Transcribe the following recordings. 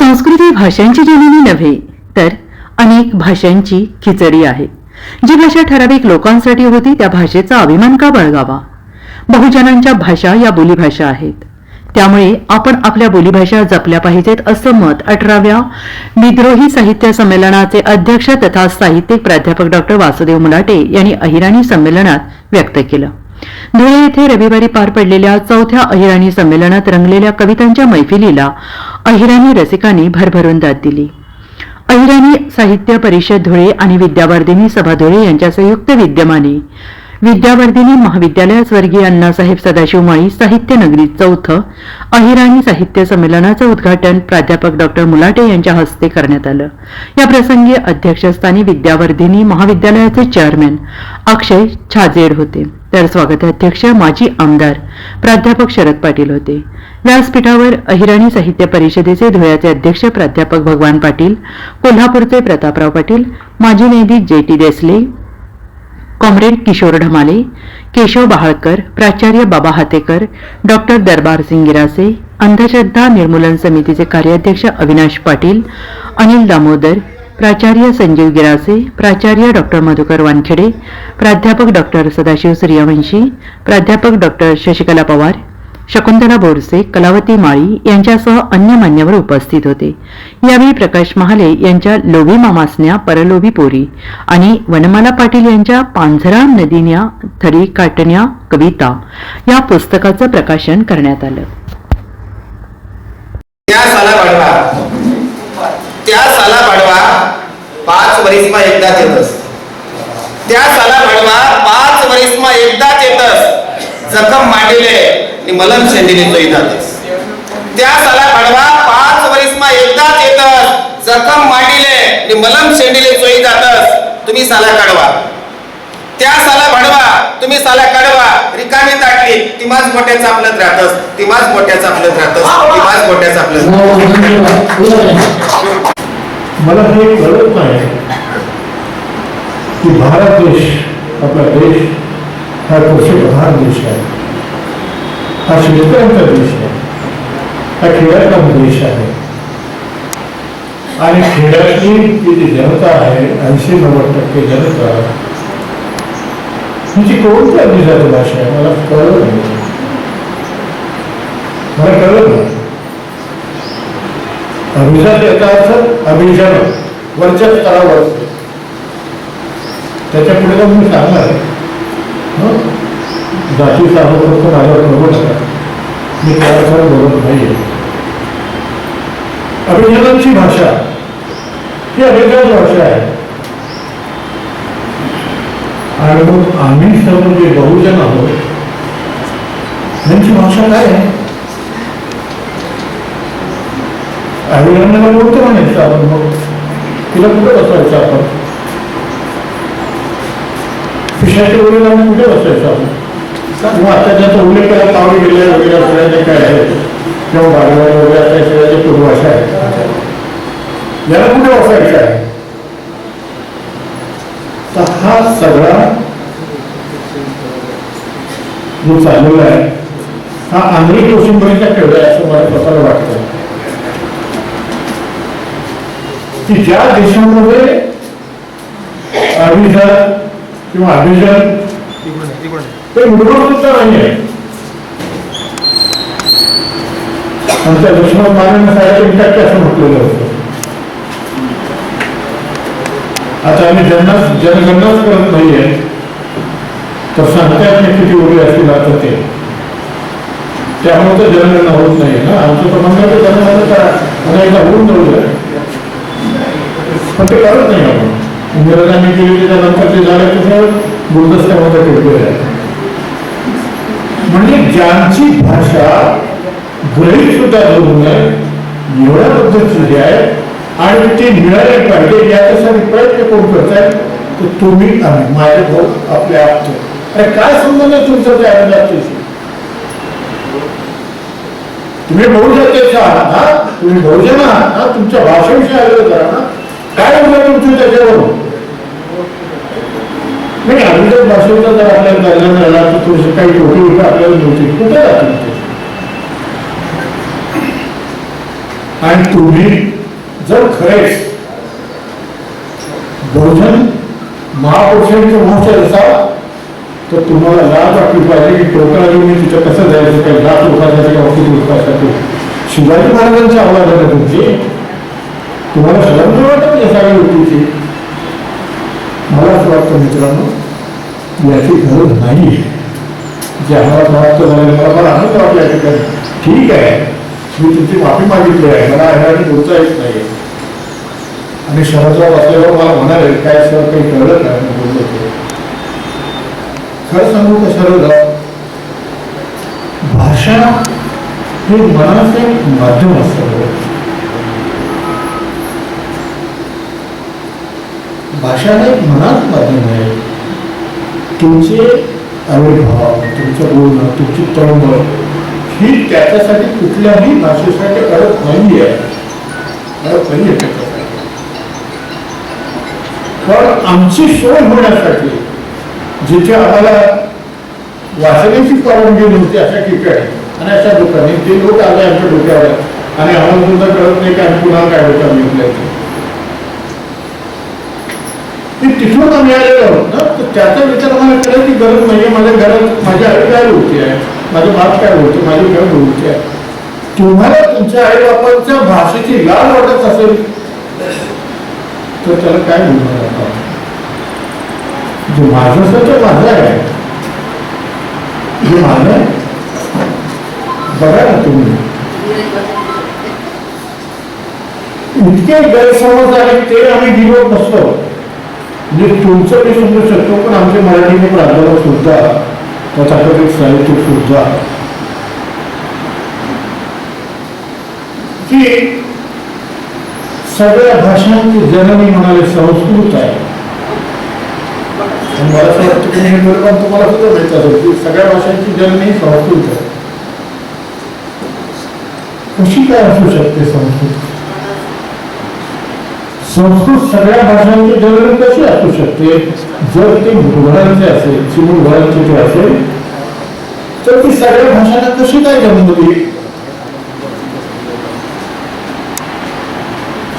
संस्कृती भाषांची जननी नव्हे तर अनेक भाषांची खिचडी आहे. जी भाषा ठराविक लोकांसाठी होती त्या भाषेचा अभिमान का बाळगावा? बहुजनांच्या भाषा या बोलीभाषा आहेत. त्यामुळे आपण आपल्या बोलीभाषा जपल्या पाहिजेत असं मत 18व्या विद्रोही साहित्य संमेलनाचे अध्यक्ष तथा साहित्यिक प्राध्यापक डॉक्टर वासुदेव मुलाटे यांनी अहिराणी संमेलनात व्यक्त केलं. धुळे येथे रविवारी पार पडलेल्या 4थ्या अहिराणी संमेलनात रंगलेल्या कवितांच्या मैफिलीला अहिराणी रसिकांनी भरभरून दाद दिली. अहिराणी साहित्य परिषद धुळे आणि विद्यावर्धिनी सभा धुळे यांच्या संयुक्त विद्यमाने विद्यावर्धिनी महाविद्यालय स्वर्गीय अण्णासाहेब सदाशिव माळी साहित्य नगरी 4थं अहिराणी साहित्य संमेलनाचं उद्घाटन प्राध्यापक डॉक्टर मुलाटे यांच्या हस्ते करण्यात आलं. या प्रसंगी अध्यक्षस्थानी विद्यावर्धिनी महाविद्यालयाचे चेअरमॅन अक्षय छाजेड होते, तर स्वागताध्यक्ष माजी आमदार प्राध्यापक शरद पाटील होते. व्यासपीठावर अहिराणी साहित्य परिषदेचे धुळ्याचे अध्यक्ष प्राध्यापक भगवान पाटील, कोल्हापूरचे प्रतापराव पाटील, माजी न्यायाधीश जे.टी. देसले, कॉम्रेड किशोर ढमाले, केशव बहाळकर, प्राचार्य बाबा हातेकर, डॉक्टर दरबार सिंग गिरासे, अंधश्रद्धा निर्मूलन समितीचे कार्याध्यक्ष अविनाश पाटील, अनिल दामोदर, प्राचार्य संजीव गिरासे, प्राचार्य डॉक्टर मधुकर वानखेडे, प्राध्यापक डॉक्टर सदाशिव सूर्यवंशी, प्राध्यापक डॉक्टर शशिकला पवार, शकुंतला बोरसे, कलावती माळी यांच्यासह अन्य मान्यवर उपस्थित होते. यावेळी प्रकाश महाले यांच्या लोभी मामासन्या परलोभी पोरी आणि वनमाला पाटील यांच्या पांझरा नदीन्या थरी काटण्या कविता या पुस्तकाचं प्रकाशन करण्यात आलं. त्या साला पाडवा 5 वर्षमा एकदाच येतस. त्या साला पाडवा 5 वर्षमा एकदाच येतस. जखम मांडले मलम शेंडीने चोई जातेस. त्या साला पाडवा 5 वर्षमा एकदाच येतस. जखम मांडले मलम शेंडीले चोई जातस. तुम्ही साला काढवा. त्या साला भाडवा तुम्ही साला काढवा. रिकामी ताटली तिमाच मोठ्या चापलत राहतस. तिमाच मोठ्या चापलत राहतस. तिमाच मोठ्या चापलत. मला हे कळत नाही की भारत देश, आपला देश हा कृषीप्रधान देश आहे, हा शेतकऱ्यांचा देश आहे, हा खेड्याचा देश आहे. आणि खेड्यातली जी जनता आहे 80-90% जनता हिची कोणत्या देशाची भाषा आहे मला कळलं नाही. मला कळलं नाही. अभिजात याचा अर्थ अभिजन वरच्या स्तरावर. त्याच्या पुढे मी सांगणार आहे जाती सार्वत्रिक माझ्यावर बरोबर नका, मी त्यावर बोलत नाहीये. अभिजनांची भाषा ही अभिजात भाषा आहे. आणि मग आम्ही सर्व जे बहुजन आहोत त्यांची भाषा काय आहे? अभिजनाला बोलतो म्हणायचं आपण, मग तिला कुठे बसवायचं आपण? विषयाच्या वडिलांना कुठे बसवायचं आपण? किंवा आता ज्याचा उल्लेख केला पावडी गेले वगैरे असल्याचे काय आहे किंवा बालवाडी वगैरे असल्याचे पूर्वभाषा आहे, याला कुठे बसवायचं आहे? तर हा सगळा जो चाललेला आहे हा आंध्री कोशिंबरीचा खेळ आहे असं मला स्वतःला वाटतं. की ज्या देशामध्ये अभिजात किंवा अभिजन ते मूलभूत नाही आहे. आमच्या दुश्मन मारण्यासाठी असं म्हटलेलं होतं. आता आम्ही जनगणनाच करत नाहीये तर सांगतात नाही किती उभे असतील आता ते. त्यामुळे तर जनगणना होत नाही ना. आमचं तर म्हणणं जनगणना करा आणि एकदा होऊन जाऊ, पण ते करत नाही आपण. इंग्रजांनी केली त्यानंतर ते झालं कसं गुलदस्त्यामध्ये ठेवलेलं आहे. म्हणजे ज्यांची भाषा गळी सुद्धा धरू नये एवढ्या पद्धतीची आहे आणि ते मिळाले पाहिजे याच्यासाठी प्रयत्न कोण करतायत तर तुम्ही आम्ही माझे भाऊ आपल्या आपतो. अरे काय संबंध तुमचं त्या आनंदाशी? तुम्ही बहुजातीचा आहात ना, तुम्ही बहुजन आहात ना, तुमच्या भाषेविषयी आलेलं करा ना. काय बोललं तुमचं त्याच्यावरून? नाही अभिजात भाषेचा जर आपल्याला कळलं झाला तर थोडीशी काही टोपी आपल्याला नव्हती कुठे जातील ते. आणि तुम्ही जर खरेच बहुजन महापुरुषांचे वंश असाल तर तुम्हाला लाज वाटली पाहिजे की टोकाला मी तिथं कसं जायचं काही लाख लोकांसाठी किंवा किती लोकांसाठी. शिवाजी महाराजांची आवाज आहे तुमची, तुम्हाला शरम वाटत या सगळ्या गोष्टीची. मला असं वाटतं मित्रांनो याची गरज नाही. जे आम्हाला प्राप्त झाले मला आनंद वाटला या ठिकाणी. ठीक आहे, मी तुमची माफी मागितली आहे, मला ह्यासाठी बोलता येत नाही. आणि शरदराव असल्यावर मला म्हणाले काय सर काही कळलं काय मी बोललो होतो. खरं सांगू का शरदराव, भाषा हे मनाचं एक माध्यम असतं. भाषा हे एक मनात माध्यम आहे. तुमचे आविर्भाव, तुमचं बोलणं, तुमची तळमळ ही त्याच्यासाठी कुठल्याही भाषेसाठी अडत नाही आहे, अडत नाही आहे त्याच्यासाठी. पण आमची सोय होण्यासाठी जिथे आम्हाला वाचण्याची परवानगी नव्हती अशा ठिकाणी आणि अशा लोकांनी ते लोक आले आमच्या डोक्यावर आणि आम्हाला सुद्धा कळत नाही की आम्ही कुणाला काय डोक्यावर घेतलं. ते तिथून आम्ही आलेलो आहोत ना, तर त्याचा विचार मला करायची गरज नाही. माझ्या घरात माझी आई काय बोलते आहे, माझं बाप काय बोलतो, माझी घर बोलते आहे. तुम्हाला तुमच्या आई बापांच्या भाषेची लाज वाटत असेल तर त्याला काय बोलणार आपण. जे माझं असं ते माझं आहे, जे माझं आहे बघा ना तुम्ही. इतके गैरसमज आहेत ते आम्ही दिवस नसतो. म्हणजे तुमचं मी समजू शकतो, पण आमचे मराठीचे प्राध्यापक सुद्धा तथाकथित साहित्यिक सुद्धा की सगळ्या भाषांची जननी म्हणाले संस्कृत आहे. मला असं वाटतं की हे निर्माण तुम्हाला सुद्धा माहित असेल की सगळ्या भाषांची जननी संस्कृत आहे. कशी काय असू शकते संस्कृत? संस्कृत सगळ्या भाषांची जननी कशी असू शकते? जर ती मुघलांचे असेल, चिमुघलांची ते असेल तर ती सगळ्या भाषांना कशी काय जन्मली?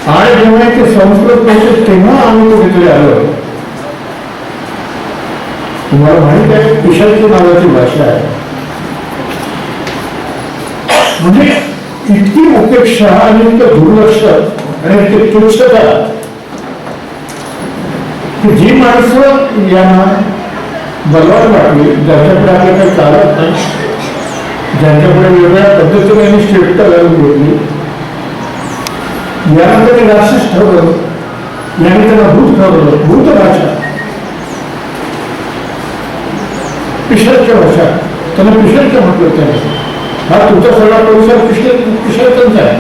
आणि जेव्हा ते संस्कृत भाषेत तेव्हा आम्ही कुठेतरी आलो. तुम्हाला माहित आहे कुशलची नावाची भाषा आहे. म्हणजे इतकी उपेक्षा आणि इतकं दुर्लक्ष आणि इतकी तुच्छता की जी माणसं यांना बलवान वाटली, ज्यांच्याकडे आपल्या काही चालत नाही, ज्यांच्याकडे वेगळ्या पद्धतीने श्रेष्ठ घालून घेतली, यांना त्यांनी राक्षस ठरवलं, यांनी त्यांना भूत ठरवलं. भूत भाषा, पिशलच्या भाषा, त्यांना पिशलच्या म्हटलं त्याने. हा तुमचा सगळा परिसर पिशलचा आहे,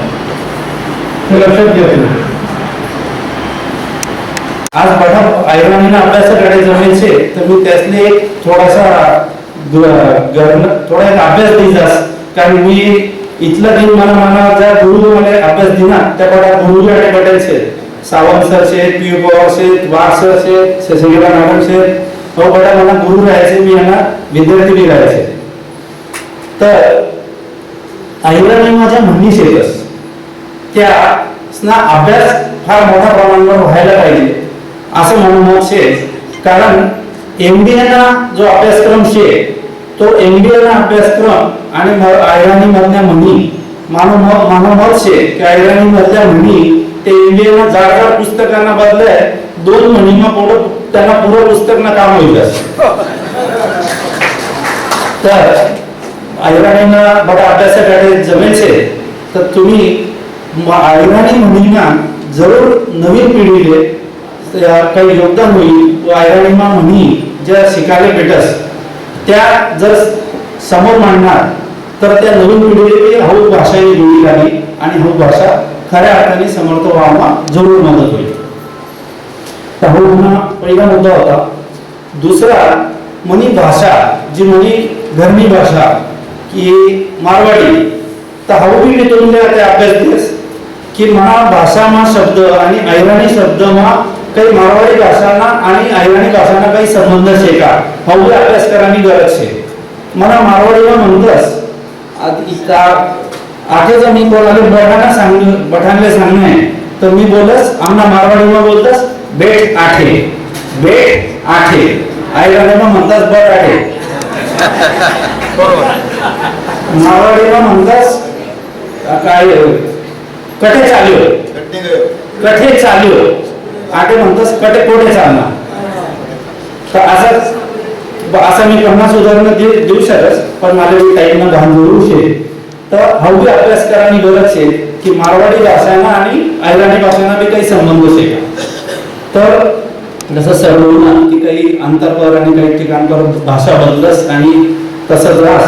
हे लक्षात घ्या. आज बघा ऐराणीनं अभ्यासाकडे जमायचे तर मी त्यातले एक थोडासा थोडा एक अभ्यास द्यायचा. कारण मी इथला दिन मला ज्या गुरु मला अभ्यास दिना त्या बघा गुरुजी बटायचे सावंत सर से, पी पवार से, वाघ सर से, शशिकला मॅडम से, हो बडा मला गुरु राहायचे, मी यांना विद्यार्थी बी राहायचे. तर ऐराणी माझ्या म्हणणीच येतच त्या अभ्यास फार मोठ्या प्रमाणावर व्हायला पाहिजे असं म्हणून शे. कारण एमबीएना जो अभ्यासक्रम शे तो एमबीएना अभ्यासक्रम आणि ऐराणी मधल्या म्हणी मानव मत शे की ऐराणी मधल्या म्हणी ते एमबीएना जाड पुस्तकांना बदले 2 महिन्यामा पुढं त्यांना पुरं पुस्तक ना काम होईल. तर ऐराणीनं बघा अभ्यासाकडे जमेचे तर तुम्ही ऐराणी म्हणीना जरूर नवीन पिढीले काही योगदान होईल. व ऐराणीमा म्हणी ज्या शिकायला भेटस त्या जर समोर मांडणार तर त्या नवीन पिढीला हळू भाषा ही जोडी लागली आणि हळू भाषा खऱ्या अर्थाने समर्थ व्हावा जरूर मदत होईल. पहिला मुद्दा होता. दुसरा म्हणी भाषा जी म्हणी घरनी भाषा की मारवाडी तर हळू मी तुम्ही त्या अभ्यास दिस की महा भाषामा शब्द आणि ऐराणी शब्द मा काही मारवाडी भाषांना आणि ऐराणी भाषांना काही संबंध शे का हळू अभ्यास करायची गरज आहे. मला मारवाडीला म्हणतस आठेचा मी कोणाला बठाणले सांगणे तर मी बोलस आमना मारवाडीમાં बोलतस बेट आठे आयराणीમાં म्हणतास बट आठे मारवाडीમાં म्हणतास काय कठे चालू आठे म्हणतास कटे कोठे चालणार. तर असं मी 50 उदाहरणं देऊ शकत पण मला टाईम न घालवू शे. तर हवी अभ्यास करायची गरज आहे की मारवाडी भाषांना आणि अहिराणी भाषांना बी काही संबंध आहे का. तर जसं सर्व की काही अंतरपर आणि काही ठिकाणपर भाषा बदलस आणि तसं जास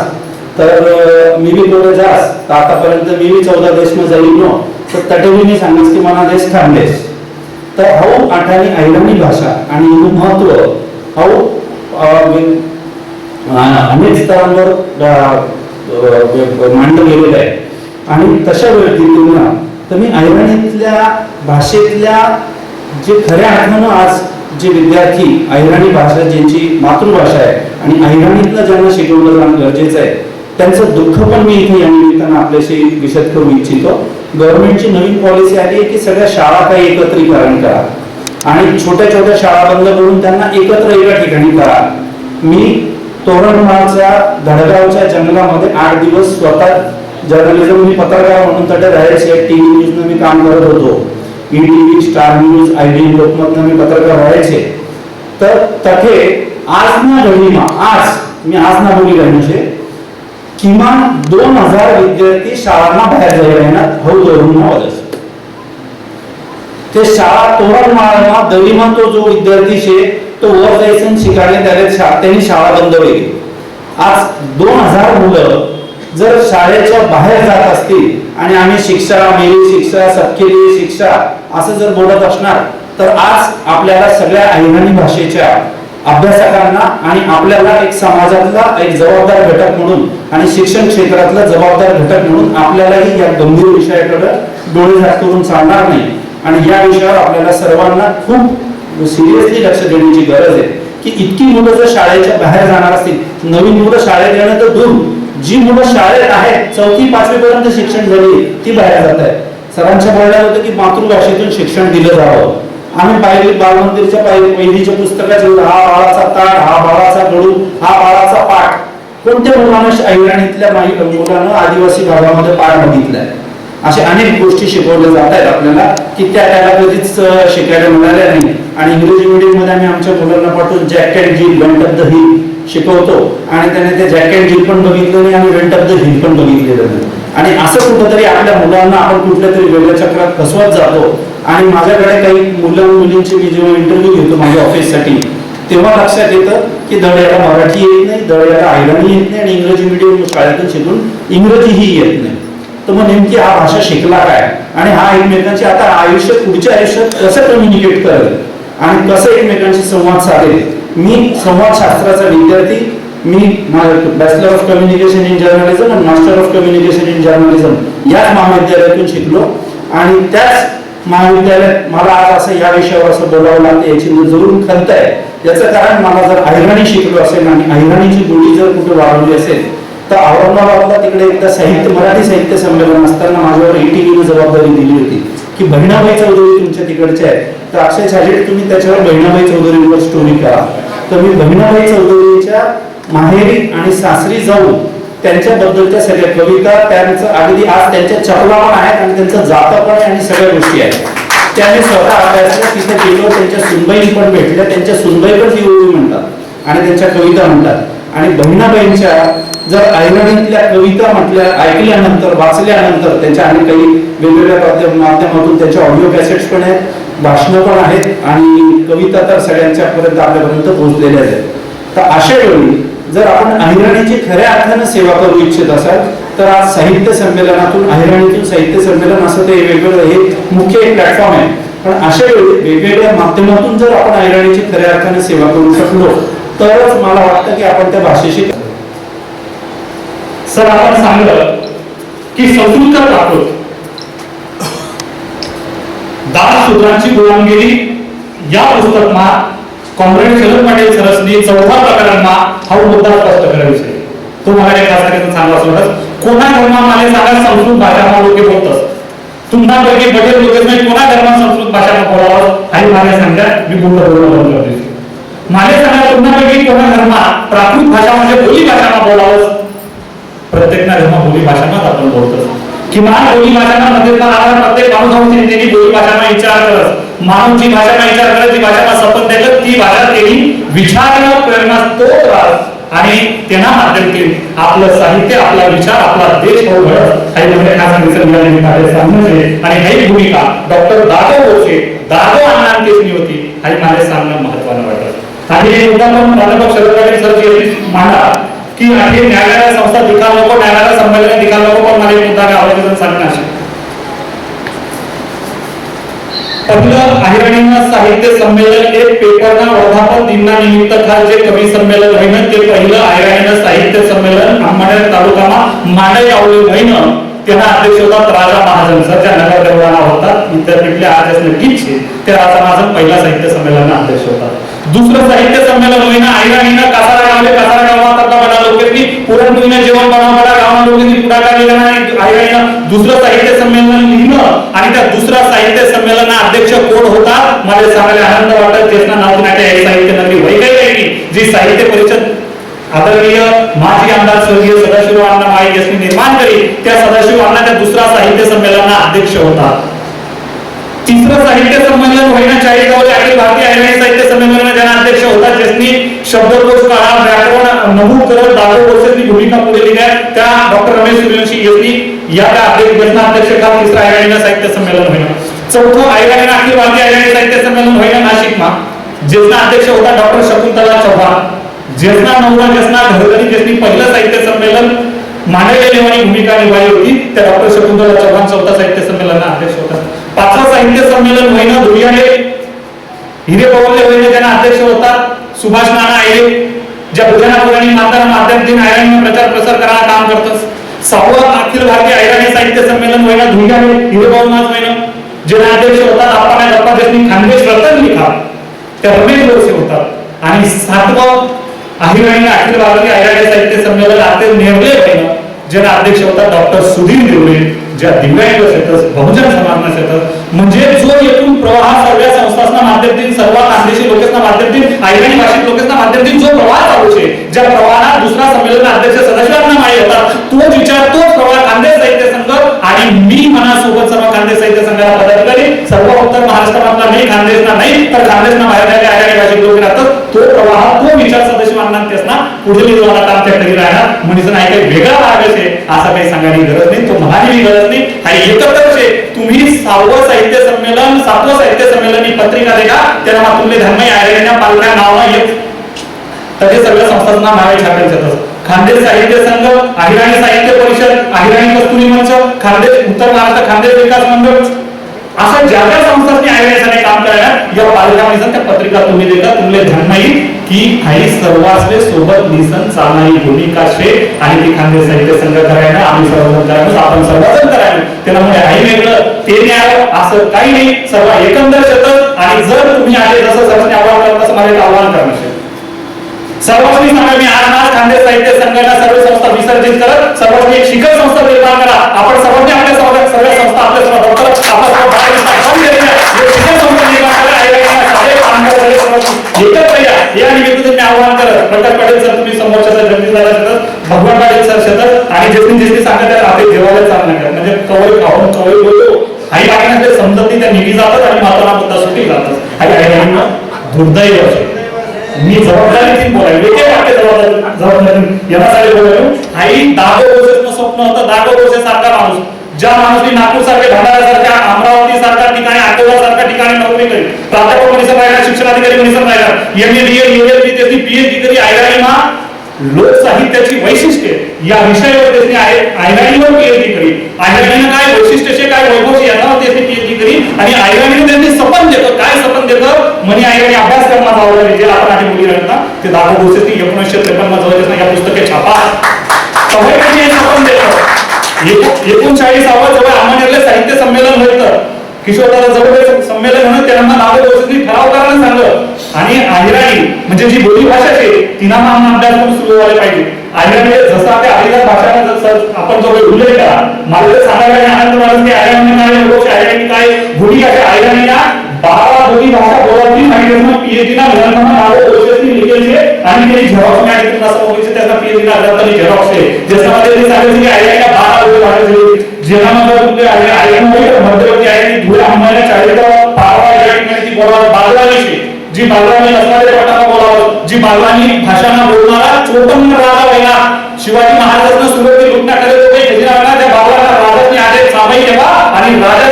तर मी बी थोडे जास तर आतापर्यंत मी बी 14 देशमध्ये जाईल नो तर तटेबी मी सांगेस की मला देश थांबलेस. तर हाऊ आठाणी अहिराणी भाषा आणि महत्व हाऊ अनेक स्तरांवर मांडलं गेलेलं आहे. आणि तशा व्यक्तींना तर मी अहिराणीतल्या भाषेतल्या जे खऱ्या अर्थानं आज जे विद्यार्थी अहिराणी भाषा ज्यांची मातृभाषा आहे आणि अहिराणीतलं ज्यांना शिकवलं जाणं गरजेचं आहे त्यांचं दुःख पण मी इथे या निमित्तानं आपल्याशी विशद करू इच्छितो. गव्हर्नमेंटची नवीन पॉलिसी आली आहे की सगळ्या शाळा काही एकत्रीकरण करा आणि छोट्या छोट्या शाळा बंद करून त्यांना एकत्र एका ठिकाणी करा. मी तोरणमाळच्या धडगावच्या जंगलामध्ये 8 दिवस स्वतः जर्नलिझम मी पत्रकार म्हणून तटे राहायचे. टीव्ही न्यूजनं मी काम करत होतो. ETV, स्टार न्यूज, IDN लोकमतनं मी पत्रकार राहायचे. तर तथे आज ना घडीमा मी आज ना बोली घडण्याचे किमान 2000 विद्यार्थी शाळांना बाहेर जायला हऊ धरून वजस ते शाळा तोरणमाळमा दरीमा तो जो विद्यार्थी शे तो वर जायचं शिकायला त्यांनी शाळा बंद केली. आज 2000 मुलं जर शाळेच्या बाहेर जात असतील आणि आम्ही शिक्षा मेरी शिक्षा सबके लिए शिक्षा असं जर बोलत असणार तर आज आपल्याला सगळ्या अहिराणी भाषेच्या अभ्यासकांना आणि आपल्याला एक समाजातला एक जबाबदार घटक म्हणून आणि शिक्षण क्षेत्रातला जबाबदार घटक म्हणून आपल्यालाही या गंभीर विषयाकडे डोळे झाक करून चालणार नाही. आणि या विषयावर आपल्याला सर्वांना खूप सिरियसली लक्ष देण्याची गरज आहे की इतकी मुलं जर शाळेच्या बाहेर जाणार असतील नवीन मुलं शाळेत येणं तर दूर जी मुलं शाळेत आहेत 4थी 5वी पर्यंत शिक्षण झाली ती बाहेर जात आहे. सरांच्या बोलण्यात होतं की मातृभाषेतून शिक्षण दिलं जावं. आम्ही पाहिली बालमंदिरच्या पहिलीच्या पुस्तकात हा बाळाचा ताट हा बाळाचा गडू हा बाळाचा पाठ कोणत्या मुलांना अहिराणीतल्या मुलांना आदिवासी भागामध्ये पाठ बघितलाय. अशा अनेक गोष्टी शिकवल्या जात आहेत आपल्याला की त्याला कधीच शिकायला मिळाल्या नाही. आणि इंग्रजी मीडियम मध्ये आम्ही आमच्या मुलांना पाठवून जॅक अँड जिल वेंट ऑफ द हिल शिकवतो आणि त्याने ते जॅक अँड जिल पण बघितलं नाही आणि वेंट ऑफ द हिल पण बघितलेलं नाही. आणि असं कुठंतरी आपल्या मुलांना आपण कुठल्या तरी वेगळ्या चक्रात फसवत जातो. आणि माझ्याकडे काही मुलींची मी जेव्हा इंटरव्ह्यू घेतो माझ्या ऑफिससाठी तेव्हा लक्षात येतं की दळ्याला मराठी येत नाही दळ्याला अहिराणी येत नाही आणि इंग्रजी मीडियम शाळेतून शिकून इंग्रजीही येत नाही. तर मग नेमकी हा भाषा शिकला काय आणि हा एकमेकांची आता आयुष्य पुढच्या आयुष्यात कसं कम्युनिकेट करेल आणि कसं एकमेकांशी संवाद साधेल. मी संवादशास्त्राचा विद्यार्थी मी bachelor of communication in journalism आणि master of communication in journalism याच महाविद्यालयातून शिकलो. आणि त्याच महाविद्यालयात मला आज असं या विषयावर असं बोलावं लागतं याची जरूर खंत आहे. याचं कारण मला जर अहिराणी शिकलो असेल आणि अहिराणीची गोडी जर कुठे वाढवली असेल तर औरंगाबादला तिकडे एकदा मराठी साहित्य संमेलन असताना माझ्यावर ETVने जबाबदारी दिली होती की बहिणाबाई चौधरी तुमच्या तिकडचे आहेत तर अक्षय छाजेड तुम्ही त्याच्यावर बहिणाबाई चौधरीवर स्टोरी करा. तर मी बहिणाबाई चौधरीच्या माहेरी आणि सासरी जाऊन त्यांच्याबद्दलच्या सगळ्या कविता त्यांचं अगदी आज त्यांच्या चपला पण आहेत आणि त्यांचं जातं पण आहे आणि सगळ्या गोष्टी आहेत त्याने स्वतः अभ्यासल्या. तिथे गेलो त्यांच्या सुनबाई पण भेटल्या त्यांच्या सुनबाई पण ती ओळी म्हणतात आणि त्यांच्या कविता म्हणतात. आणि बहिणाबाईंच्या जर अहिराणीतल्या कविता म्हटल्या ऐकल्यानंतर वाचल्यानंतर त्यांच्या आणि काही वेगवेगळ्या माध्यमातून त्यांच्या ऑडिओ कॅसेट्स पण आहेत भाषणं पण आहेत आणि कविता तर सगळ्यांच्या पर्यंत आपल्यापर्यंत पोहोचलेल्या आहेत. तर अशा वेळी जर आपण अहिराणीची खऱ्या अर्थानं सेवा करू इच्छित असाल तर आज साहित्य संमेलनातून अहिराणीतून साहित्य संमेलन असं ते वेगवेगळं हे मुख्य एक प्लॅटफॉर्म आहे. पण अशा वेळी वेगवेगळ्या माध्यमातून जर आपण अहिराणीची खऱ्या अर्थाने सेवा करू शकलो तरच मला वाटतं की आपण त्या भाषेशी. सर आपण सांगलं की संस्कृत प्राकृत दास सूत्रांची गुलामगिरी या पुस्तकमा कॉम्रेड शरद पाटील सरसनी 4था प्रकरणमा हा मुद्दा स्पष्ट करायचा तो मला एका चांगला सोडत कोणा धर्मामध्ये सांगा संस्कृत भाषा लोक बोलतात, तुम्हापैकी बटेल लोक नाही कोणा धर्मात संस्कृत भाषा बोलावं आणि मला सांगा मी बोलणं बंद करते. मला सांगा तुम्हापैकी कोणा धर्मात प्राकृत भाषा म्हणजे बोली भाषा बोलावं. प्रत्येक धर्म बोली भाषांनाच आपण बोलतो. किमान बोली भाषांमध्ये प्रत्येक माणूस त्यांनी बोली भाषांना विचार करत मानवची भाषांना विचार करत जी भाषांना शपथ देत ती भाषा त्यांनी विचार प्रेरणा तो आणि त्यांना माध्यमातून आपलं साहित्य आपला विचार आपला देश घडत आणि म्हणजे काय सांगितलं सांगण्याचे आणि ही भूमिका डॉक्टर दादो बोसे दादो अण्णांची होती आणि माझे सांगणं महत्त्वानं वाटतं. आणि हे मुद्दा पण प्राध्यापक शरद सर जी मांडा की हे न्यायालय संस्था दिखाल नको न्यायालय संमेलन दिखाल नको पण मला एक मुद्दा आवडीचं सांगणं असे पहिलं अहिराणीनं साहित्य संमेलन एक पेपरना वर्धापन दिना निमित्त खास जे कवी संमेलन होईन ते पहिलं अहिराणीनं साहित्य संमेलन अंमळनेर तालुकामा मांडई आवले होईन त्यांना अध्यक्ष होता राजा महाजन सर ज्या नगर देवळाला होता विद्यापीठले आज नक्कीच ते राजा महाजन पहिला साहित्य संमेलनाचा अध्यक्ष होता. दुसरं साहित्य संमेलन होईना अहिराणीनं कासारा गावात बडा लोकांनी पुरणपोळीनं जेवण बनवणारा गावाला लोकांनी पुढाकार दिला आणि अहिराणीनं दुसरं साहित्य संमेलन लिहिलं आणि त्या दुसऱ्या साहित्य संमेलनाचा अध्यक्ष कोण होता मला सांगायला आनंद वाटत ज्यांना नाव नाट्य एक साहित्य नगरी वैगैरे जी साहित्य परिषद आदरणीय माजी आमदार स्वर्गीय सदाशिव अण्णा माळी यांनी निर्माण केली त्या सदाशिव अण्णा त्या दुसरा साहित्य संमेलनाचा अध्यक्ष होता. तिसरं साहित्य संमेलन होईना चाळीसगावचे अखिल भारतीय अहिराणी साहित्य संमेलनाचा ज्यांना अध्यक्ष होता ज्यांनी शब्दकोश काळा व्याकरण नमूद करत दादो बोसेंची भूमिका पुढे लिहिली आहे त्या डॉक्टर रमेश सूर्यवंशी यांनी या अध्यक्षकाल तिसरा अहिराणी साहित्य संमेलन होईना. चौथं अहिराणी अखिल भारतीय अहिराणी साहित्य संमेलन होईना नाशिकमा ज्यांना अध्यक्ष होता डॉक्टर शकुंतला चव्हाण ज्यांना नवरा ज्यांना घरगडी ज्यांनी पहिलं साहित्य संमेलन मांडले लेवानी भूमिका निभावली होती त्या डॉक्टर शकुंतला चव्हाण चौथा साहित्य संमेलनाचा अध्यक्ष होता. पाचवा साहित्य संमेलन होईना धुळ्याले हिरे पवनले होईना ज्यांना अध्यक्ष होता सुभाष नाना आयरे ज्या बुधनापुराणी माताना माध्यमातून अहिराणी प्रचार प्रसार करायला काम करतात. सहावं अखिल भारतीय अहिराणी साहित्य संमेलन होईना धुळ्याले हिरे पवननाथ होईना ज्यांना अध्यक्ष होता आपण डॉक्टर ज्यांनी खानदेश रतन लिखा त्या रमेश बोरसे होतात. आणि सातवं अहिराणी अखिल भारतीय अहिराणी साहित्य संमेलन आते निर्णय होईना ज्यांना अध्यक्ष होता डॉक्टर सुधीर देवळे ज्या दिव्यांग क्षेत्रात बहुजन समाज क्षेत्रात म्हणजे जो एकूण प्रवाह सगळ्या संस्थांना माध्यमातून सर्व खानदेशी लोकांना माध्यमातून अहिराणी भाषिक लोकांना माध्यमातून जो प्रवाह चालू आहे ज्या प्रवाहात दुसरा संमेलन अध्यक्ष सदाशिव माळी होता तो विचार तो प्रवाह खानदेश साहित्य संघ आणि मी मनासोबत सर्व खानदेश साहित्य संघाला पदाधिकारी सर्व उत्तर महाराष्ट्रातला नाही खानदेशना नाही तर खानदेशना बाहेर अहिराणी भाषिक लोक राहतात तो प्रवाह तो विचार सदाशिव अण्णांना पुढे निवडला काम त्या ठिकाणी राहणार म्हणजे नाही काही वेगळा मार्ग आहे असं काही सांगायची गरज नाही तो म्हणायची गरज नाही आणि एकत्रच आहे. तुम्ही 6वं साहित्य संमेलन 7वं साहित्य संमेलन ही पत्रिका देगा त्याला तुमले धर्म अहिराणीच्या पालख्या नाव येत तर ते सगळ्या संस्थांना नावे छापायचं. खानदेश साहित्य संघ अहिराणी साहित्य परिषद अहिराणी कस्तुरी मंच खानदेश उत्तर महाराष्ट्र खानदेश विकास मंडळ असं ज्या ज्या संस्थांनी अहिराणीसाठी काम करायला या पालख्यामध्ये त्या पत्रिका तुम्ही देता तुमले धर्म येईल की काही सर्वांचे सोबत निसन चालणारी भूमिका शे आणि ती खानदेश साहित्य संघ करायला आम्ही सर्वजण करायला आपण सर्वजण करायला त्यामुळे आई वेगळं ते न्याय असं काही नाही सर्व एकंदर शेतात आणि जर तुम्ही आले जसं सर्वांनी आव्हान करत तसं मला एक आव्हान करणार सर्वांनी सांगा मी आज खानदेश साहित्य संघाला सर्व संस्था विसर्जित करत सर्वांनी एक शिखर संस्था निर्माण करा आपण सर्वांनी आपल्या सगळ्या संस्था आपल्या सर्व डॉक्टर या निमित्ताने मी आव्हान करत प्रकाश पाटील सर तुम्ही समोरच्या जगदीश दादा शेतात भगवान पाटील सर शेतात आणि ज्यांनी सांगत आपले देवाला चालणार का म्हणजे कवळ खाऊन कवळ बोलतो आई बाकीने समजत त्या निघी जातात आणि माताना मुद्दा सुटी जातात आणि आई दुर्दैव मी जबाबदारी बोलायला वेगळे वाटते जबाबदारी यासाठी बोलायलो आई दागो बोसेचं स्वप्न होतं दागो बोसे सारखा माणूस ज्या माणूसनी नागपूर सारख्या भंडारा सारख्या अमरावती सारख्या ठिकाणी आटोवा सारख्या ठिकाणी नोकरी करी प्राध्यापक मनीषा राहिला शिक्षणाधिकारी मनीषा राहिला MA त्याची PhD करी अहिराणीमा लोकसाहित्याची वैशिष्ट्ये या विषयावर त्यांनी अहिराणीवर PhD करी अहिराणीनं काय वैशिष्ट्य काय वैभव याच्यावर त्यांनी PhD करी आणि अहिराणीने त्यांनी सपन देतं काय सपन देतं म्हणे अहिराणी अभ्यासक्रमात आवडले जे आपण आधी मुली राहता ते दादा बोसेंनी 1953 जवळच या पुस्तके छापा सपन देतं 39 जवळ अंमळनेरले साहित्य संमेलन होतं किशोरदादा जवळ संमेलन म्हणून त्यांना दादा बोसेंनी ठराव करायला सांगलं आणि अहिराणी म्हणजे जी बोली भाषा आहे तिना अभ्यास सुरू व्हायला पाहिजे आयरणी जसं आपल्या आदिवासी भाषांना जसं आपण जो काही उल्लेख करा मला तर सांगायला नाही आनंद वाटत की आयरणी काय लोक आयरणी काय भूमी काय आयरणी ना 12 बोली भाषा बोलती माहिती पीएचडी ना ग्रंथांना नाव ओळखली लिखेल છે आणि તે ઝેરોક્સ ને આઈટી ના સમૂહ છે તેના પીએચડી ના ગ્રંથની ઝેરોક્સ છે જેમાં તે સામે છે કે આઈઆઈટી ના 12 બોલી ભાષા છે જેનામાં તમને આઈઆઈટી હોય મધ્યવર્તી આઈઆઈટી ધુળા અંબાના ચારિત્ર પારવા આઈઆઈટી બોલવા બાલવાની છે जी बालवानी असणारे पटाला बोलावं जी बालवानी भाषांना बोलणारा चोपन्न राजा व्हायला शिवाजी महाराजांना सुरुवाती लुटणा करत होते खजिनाला त्या बालवाना राजांनी आदेश सामाई केला आणि राजा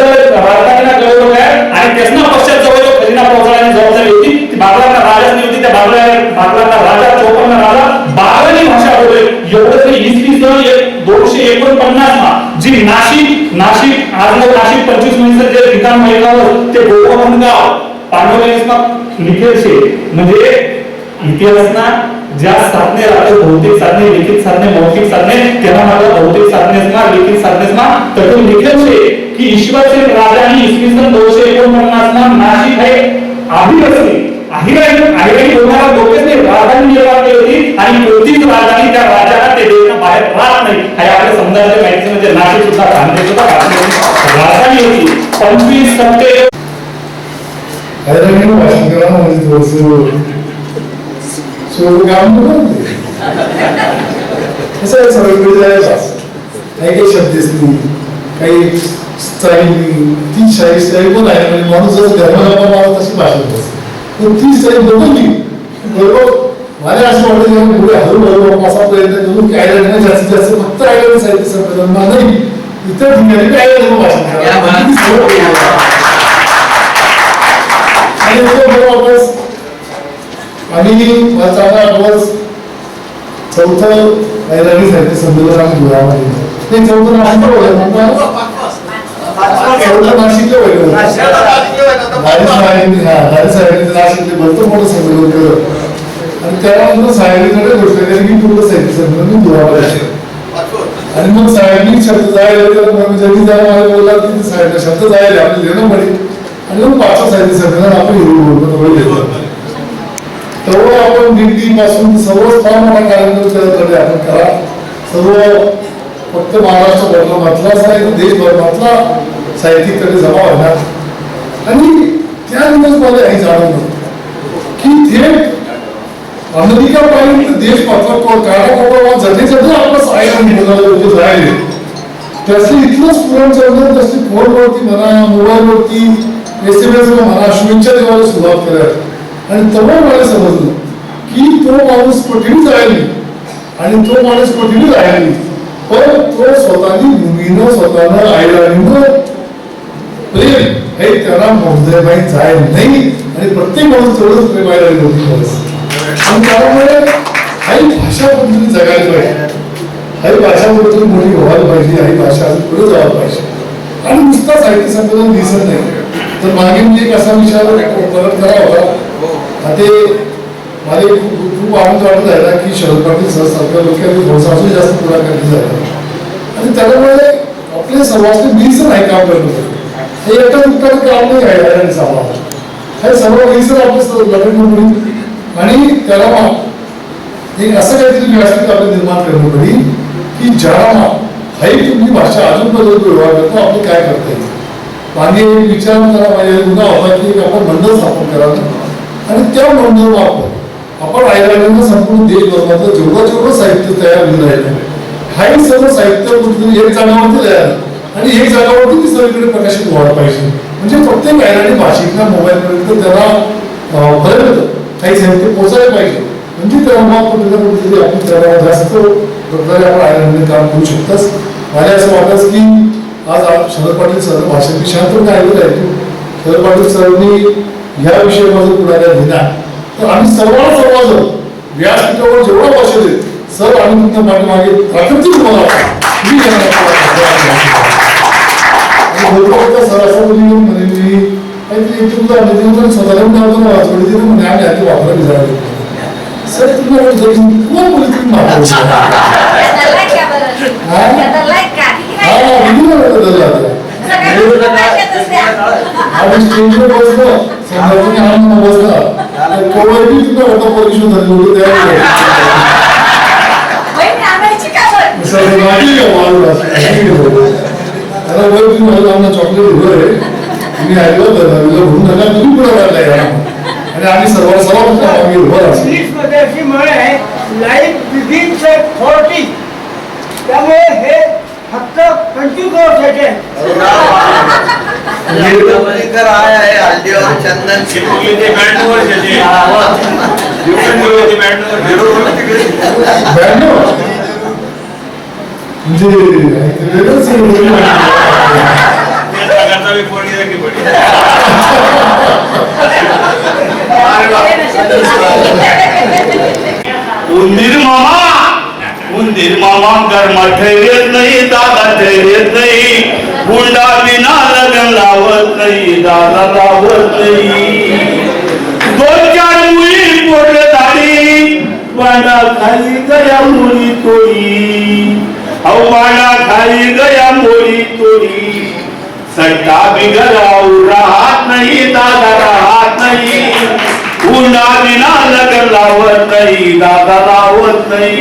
राजधानीला गौरव आहे आणि त्यासना पश्चात जवळ खजिना पोहोचवण्याची जबाबदारी होती ती बालवाना राजाची होती त्या बालवाना राजा चोपन्न राजा बालवानी भाषा बोले एवढं तरी इसवी सन 249 मा जी नाशिक आज नाशिक 25 महिन्याचं जे ठिकाण महिलावर ते गोवर्धन गाव पांडवलेखना लिखेल છે म्हणजे इतिहासना ज्या साधने राहते भौतिक साधने लिखित साधने मौखिक साधने तेव्हा मला भौतिक साधनेसमा लिखित साधनेसमा तर तो लिखेल છે की ईश्वरसेन राजानी इसवी सन 249 मा नाशिक हे आदिवासी आहिराणी बोलणारा लोकच राजांनी निर्माण केली होती आणि कोणतीच राजानी त्या राजाला ते देशाच्या बाहेर राहत नाही हे आपल्या समजायला माहिती म्हणजे नाशिक सुद्धा खानदेश सुद्धा राजधानी होती 25 सप्टेंबर आयरणी भाषिकांना म्हणजे थोडंसं काम करते कसं आहे सगळीकडे जायचं काही काही शब्द असतील काही स्टाईल ती स्टाईल पण आहे म्हणजे माणूस जसं धर्माला माणूस तशी भाषा असते पण ती स्टाईल बदलली बरोबर मला असं वाटतं की पुढे हळूहळू असा प्रयत्न करून की आयरणी जास्तीत जास्त फक्त आयरणी साहित्य संमेलनमा नाही इतर ठिकाणी आयरणी भाषा आणि वापस आम्ही माझा आवाज चौथं आयरणी साहित्य संमेलन आम्ही धुळ्यामध्ये ते चौथं नाशिकला वेगळं नाशिकले भरपूर मोठं संमेलन केलं आणि त्यानंतर साहेबांकडे गोष्ट केली की पूर्ण साहित्य संमेलन मी धुळ्यामध्ये आणि मग साहेबांनी शब्द जायला जरी त्याला मला बोलला की साहेब शब्द जायला आपल्याला देणं पडेल आणि मग 5 साहित्य संमेलन आपण घेतो तेव्हा आपण दिल्लीपासून सर्व फार मोठा कार्यक्रम करत आपण करा सर्व फक्त महाराष्ट्र भरलाच नाही तर देशभरातला साहित्यिकडे जमा होणार आणि त्या दिवसमध्ये हे जाणवलं की थेट अमेरिकापर्यंत देश कानाकोपरा जथे जथे आपलं साहित्य राहिले त्याचे इतकंच पुरण चाललं तसली फोनवरती म्हणा मोबाईलवरती SMS म्हणा शुभेच्छा देवाला सुरुवात करायला आणि तेव्हा मला समजलं की तो माणूस कठीण राहिली आणि तो माणूस कठीण राहिली पण तो स्वतःनी भूमीनं स्वतःनं आईराणीनं प्रेम हे त्याला मोजले माहीत जायला नाही आणि प्रत्येक माणूस तेवढंच प्रेम आईराणी होती आणि त्यामुळे काही भाषा पद्धती जगायला पाहिजे काही भाषा पद्धती मोठी व्हायला पाहिजे काही भाषा अजून पुढे जायला पाहिजे आणि नुसतं साहित्य संमेलन दिसत नाही तर मागे मी एक असा विचार परत करा होता ते मला खूप आनंद वाटत आहे की शरद पाटील सरकार लोकांनी थोडंसं अजून जास्त पुढाकार झाला आणि त्यामुळे आपले सर्वांनी मीच नाही काम करत हे एका दुःखाचं काम नाही आहे समाज हे सर्व मीच आपलं लग्न आणि त्याला एक असं काहीतरी व्यासपीठ आपलं निर्माण करणं पडेल की ज्याला हाही तुम्ही भाषा अजून बदल व्यवहार करतो आपले काय करता येईल मागे विचार करा पाहिजे गुन्हा होता की आपण मंडळ स्थापन करावं आणि त्या मंडळ वापर आपण आयराणींना संपूर्ण देशभरातलं जेवढं साहित्य तयार होऊन राहिलं हाही सर्व साहित्य एक जागावरती तयार आणि एक जागावरती ती सगळीकडे प्रकाशित व्हायला पाहिजे म्हणजे प्रत्येक आयराणी भाषिकना मोबाईलपर्यंत त्याला बरं होतं काही साहित्य पोहोचायला पाहिजे म्हणजे तेव्हा कुठेतरी आपण त्याला जास्त प्रकारे आपण आयराणीने काम करू शकतोच मला असं वाटतं की आज शरद पाटील सर भाषण विषयात पण ऐकत आहे शरद पाटील सरांनी या विषयामध्ये पुढाकार घेणार तर आम्ही सर्वांना व्यासपीठावर जेवढा भाषण देत सर आम्ही तुमच्या पाठीमागे प्राकृतिक तुम्हाला सर असं बोलली स्वतःला म्हणजे आम्ही आधी वापरायला जायला सर तुम्हाला कोण बोलली तुम्ही आम्ही स्टेजवर बसलो समजा आनंद बसला कोवळी तुमचा होता परिषद झाली होती आता वर तुम्ही मला आम्हाला चॉकलेट दिलं आहे तुम्ही ऐकलं होतं दहावीला म्हणून नका तुम्ही पुढे वाढलाय आणि आम्ही सर्वांना आम्ही उभं असतो इंग्लिशमध्ये अशी म्हण आहे लाईफ बिगिन्स ॲट 40. त्यामुळे हे फक्त 25 वर्षाचे आहे. चंदन म्हणजे वेगळंच आहे. उंदीर मामा कर्मा ठेवत नाही दादा ठेवत नाही हुंडा बिना लग्न लावत नाही दादा लावत नाही 2-4 मुली पोरले दाढी वाडा खाली गया मुली तोडी अहो वाडा खाली गया मुली तोडी सट्टा बिगराव राहत नाही दादा राहत नाही हुंडा बिना लग्न लावत नाही दादा लावत नाही.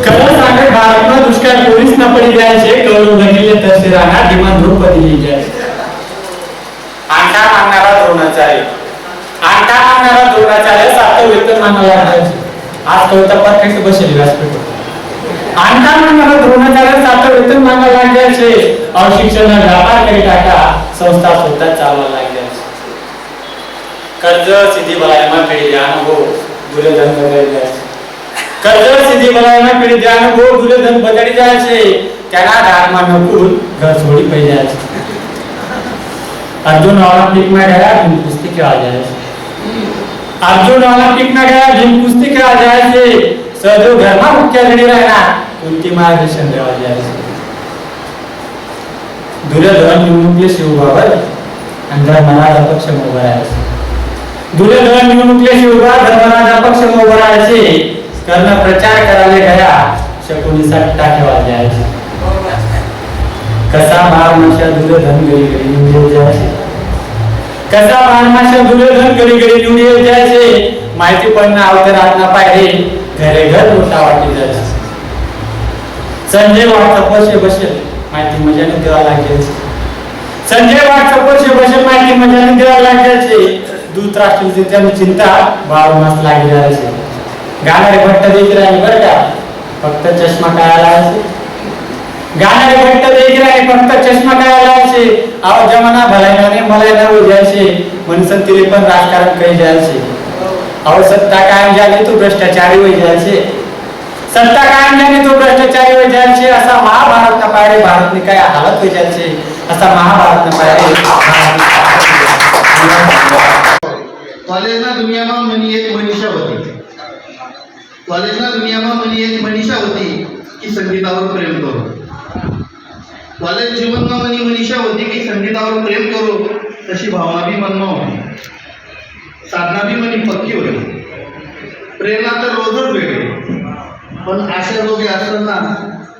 खरं सांगत भारतમાં दुष्काळ पोलीस न पડી જાય છે કરોડો ગણીલે તસરાના ડિમાન્ડ દ્રૌપદી લઈ જાય છે. આંટા માંગનારા દ્રોણાચાર્ય સાતસો વેતન માંગવા આવે છે. आज कविता परफेक्ट बसेली व्यासपीठ आंटा માંગનારા દ્રોણાચાર્ય સાતસો વેતન માંગવા લાગ્યા છે. અશિક્ષણના વ્યાપાર કરી ટાટા સંસ્થા स्वतः ચાલવા લાગ્યા છે. कर्ज सिद्धी बलायमा पिढी ध्यान हो दुर्योधन बदली જાય છે. कर्ज सिद्धी बलायमा पिढी ध्यान हो दुर्योधन बदली જાય છે. તેના ધારમાં નકુલ ઘર છોડી પડી જાય છે. अर्जुन ઓલિમ્પિકમાં ગયા ભીમ કુસ્તી ખેલવા જાય છે. अर्जुन ઓલિમ્પિકમાં ગયા ભીમ કુસ્તી ખેલવા જાય છે. સહદેવ ઘરમાં મુખ્ય લડી રહ્યા કુંતી માર્ગદર્શન લેવા જાય છે. दुर्योधन निवडणुकीले शिवबाबर आणि धर्मराजा पक्षामध्ये उभा राहायचे. दुर्योधन निवडणुकीले शिवबा धर्मराजा पक्षामध्ये उभा राहायचे. कर्ण प्रचार करायला गया शकुनी सट्टा ठेवायला जायचे. कसा मारमाशा दुर्योधन घरी घरी निवडून जायचे. कसा मारमाशा दुर्योधन घरी घरी निवडून जायचे. माहिती पडणं अवतरात ना पाहिजे घरे घर मोठा वाटी जायचे. संजय व्हॉट्सअपवर बसेल माहिती मजाने देवा लागायची. संजय व्हॉट्सअपवर बसेल माहिती मजाने देवा लागायचे. धृतराष्ट्राची त्यांनी चिंता 12 मास लागी जायचे. गाणारे भट्ट देखील राहिले बरं का फक्त चष्मा काय लावायचे. गाणारे भट्ट देखील राहिले फक्त चष्मा काय लावायचे. अहो जमाना भलायनाने मलायना हो जायचे म्हणून तिने पण राजकारण काही जायचे. अहो सत्ता कायम झाली तो भ्रष्टाचारी होई जायचे. सत्ता कायम झाली तो भ्रष्टाचारी होई जायचे. असा महाभारत ना पायरे भारतने काय हालत होई जायचे. असा महाभारत ना पायरे कॉलेजना दुनियाમાં मनी एक मनीषा होती. कॉलेजना दुनियाમાં मनी एक मनीषा होती की संगीतावर प्रेम करो. कॉलेज जीवનમાં मनी मनीषा होती की संगीतावर प्रेम करो. तशी भावना बी मनमा होती. साधना बी मनी पक्की होती. प्रेरणा तर रोजच वेगळी पण अशा रोगी असताना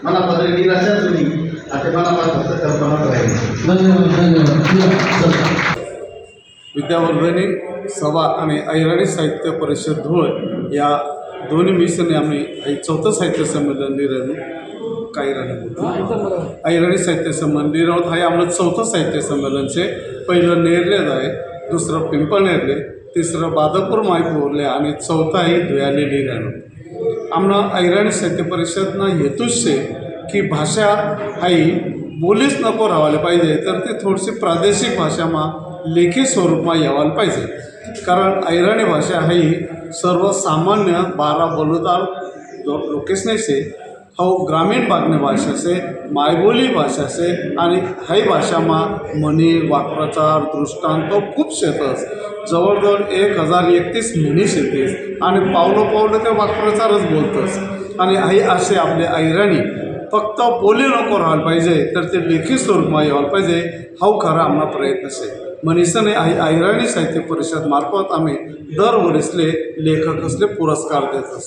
मला पदरी निराशाच होती. आता मला फक्त कल्पनाच राहिली. विद्यावर्धनी सभा आणि अहिराणी साहित्य परिषद धुळ या दोन्ही मिसने आम्ही चौथं साहित्य संमेलन निरवलं. काही राणी अहिराणी साहित्य संमेलन निरवत हे आम्हाला चौथं साहित्य संमेलन छे. पहिलं नेरलेलं आहे, दुसरं पिंपळनेरले, तिसरं बादलपूर मायपूरले आणि चौथं आहे धुयाले लिहिल्यानं. आमना अहिराणी साहित्य परिषदना हेतूच छे की भाषा हाई बोलीच नको राहायला पाहिजे तर ते थोडीशी प्रादेशिक भाषाમાં लेखी स्वरूपમાં येवायला पाहिजे. कारण अहिराणी भाषा ही सर्वसामान्य 12 बोलूदार लोकेशने से हो ग्रामीण भागनी भाषा से मायबोली भाषा से आणि हाई भाषाમાં म्हणी वाक्प्रचार दृष्टांत खूप शेतस. जवळजवळ 1031 म्हणी शेतीस आणि पावलं पावलं ते वाक्प्रचारच बोलतस. आणि हाई असे आपले अहिराणी फक्त बोली नको राहायला पाहिजे तर ते लेखी स्वरूपમાં येवायला पाहिजे. हा खरा आमचा प्रयत्न आहे. मनीषाने अहिराणी साहित्य परिषद मार्फत आम्ही दरवर्षीले लेखक असले पुरस्कार देतस.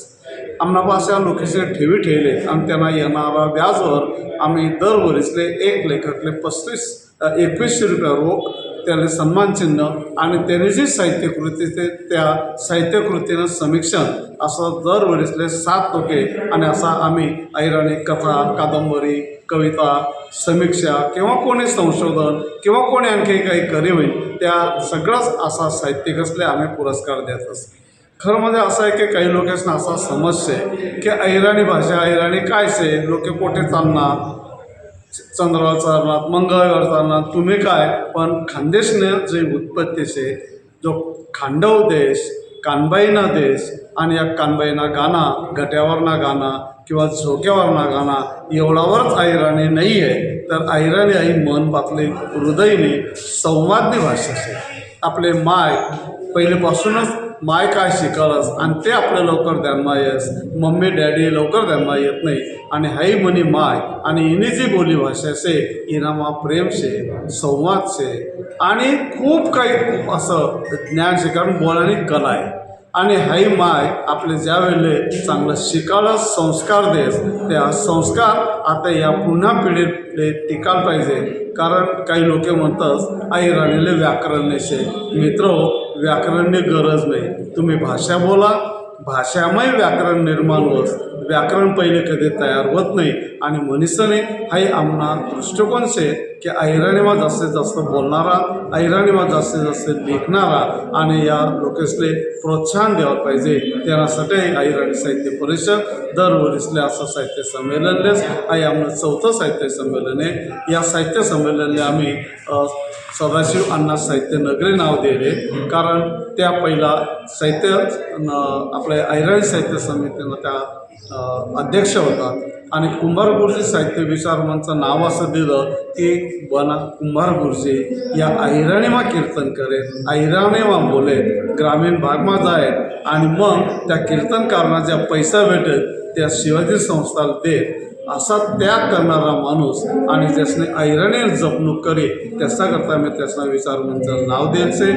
आमना भाषा लोकेशने ठेवी ठेवले आणि त्यांना येणारा व्याजवर आम्ही दरवर्षीले एक लेखकले 2100 रुपये रोख त्याला सन्मान चिन्ह आणि त्याने जी साहित्यकृती ते त्या साहित्यकृतीनं समीक्षण असं दरवर्षीतले 7 टोके आणि असा आम्ही ऐराणी कथा कादंबरी कविता समीक्षा किंवा कोणी संशोधन किंवा कोणी आणखी काही करी होईल त्या सगळंच असा साहित्यिक असले आम्ही पुरस्कार देत असतो. खरं म्हणजे असं आहे की काही लोकांना असा समस्या आहे की ऐराणी भाषा ऐराणी काय से लोक कोठे चालणार चंद्रावर चालणार मंगळावर चालणार तुम्ही काय पण खानदेशने जे उत्पत्ती से जो खांडव देश कानबाईना देश आणि या कानबाईना गाणा घट्यावरना गाणा किंवा झोक्यावरना गाणा एवढावरच ऐराणी नाही आहे तर ऐराणी आई मन बातले हृदयने संवादनी भाषा आहे. आपले माय पहिलेपासूनच माय काय शिकवलंस आणि ते आपल्या लवकर ध्यानमा येस मम्मी डॅडी लवकर ध्यानमा येत नाही आणि हाई म्हणी माय आणि हिने जी बोली भाषा से हिनामा प्रेम शे संवाद शे आणि खूप काही असं ज्ञान शे कारण बोलानी कला आहे आणि हाई माय आपले ज्या वेळेले चांगलं शिकायला संस्कार देस त्या संस्कार आता या पुन्हा पिढीले टिकायला पाहिजे कारण काही लोक म्हणतात ऐराणीले व्याकरण नसे मित्र व्याकरणने गरज नाही तुम्ही भाषा बोला भाषामय व्याकरण निर्माण होस व्याकरण पहिले कधी तयार होत नाही आणि मनुष्याने हाही आमना दृष्टिकोन शे की ऐराणीमा जास्तीत जास्त बोलणारा ऐराणीमा जास्तीत जास्त लिखणारा आणि या लोकेसले प्रोत्साहन द्यायला पाहिजे त्यासाठी ऐराणी साहित्य परिषद दरवर्षीले असं साहित्य संमेलनलेस आई आमनं 4थं साहित्य संमेलन आहे. या साहित्य संमेलनले आम्ही सदाशिव अण्णा साहित्य नगरी नाव दिले कारण त्या पहिला साहित्य आपल्या ऐराणी साहित्य समितीनं त्या अध्यक्ष होतात आणि कुंभार गुरुजी साहित्य विचार मंचचं नाव असं दिलं की बना कुंभार गुरुजी या ऐराणीमा कीर्तन करेल ऐराणीमा बोले ग्रामीण भागमा जाय आणि मग त्या कीर्तनकारांना ज्या पैसा भेटेल त्या शिवाजी संस्थाला देत असा त्याग करणारा माणूस आणि ज्याने ऐराणी जपणूक करी त्याच्याकरता मी त्याचा विचार मंच नाव द्यायचे.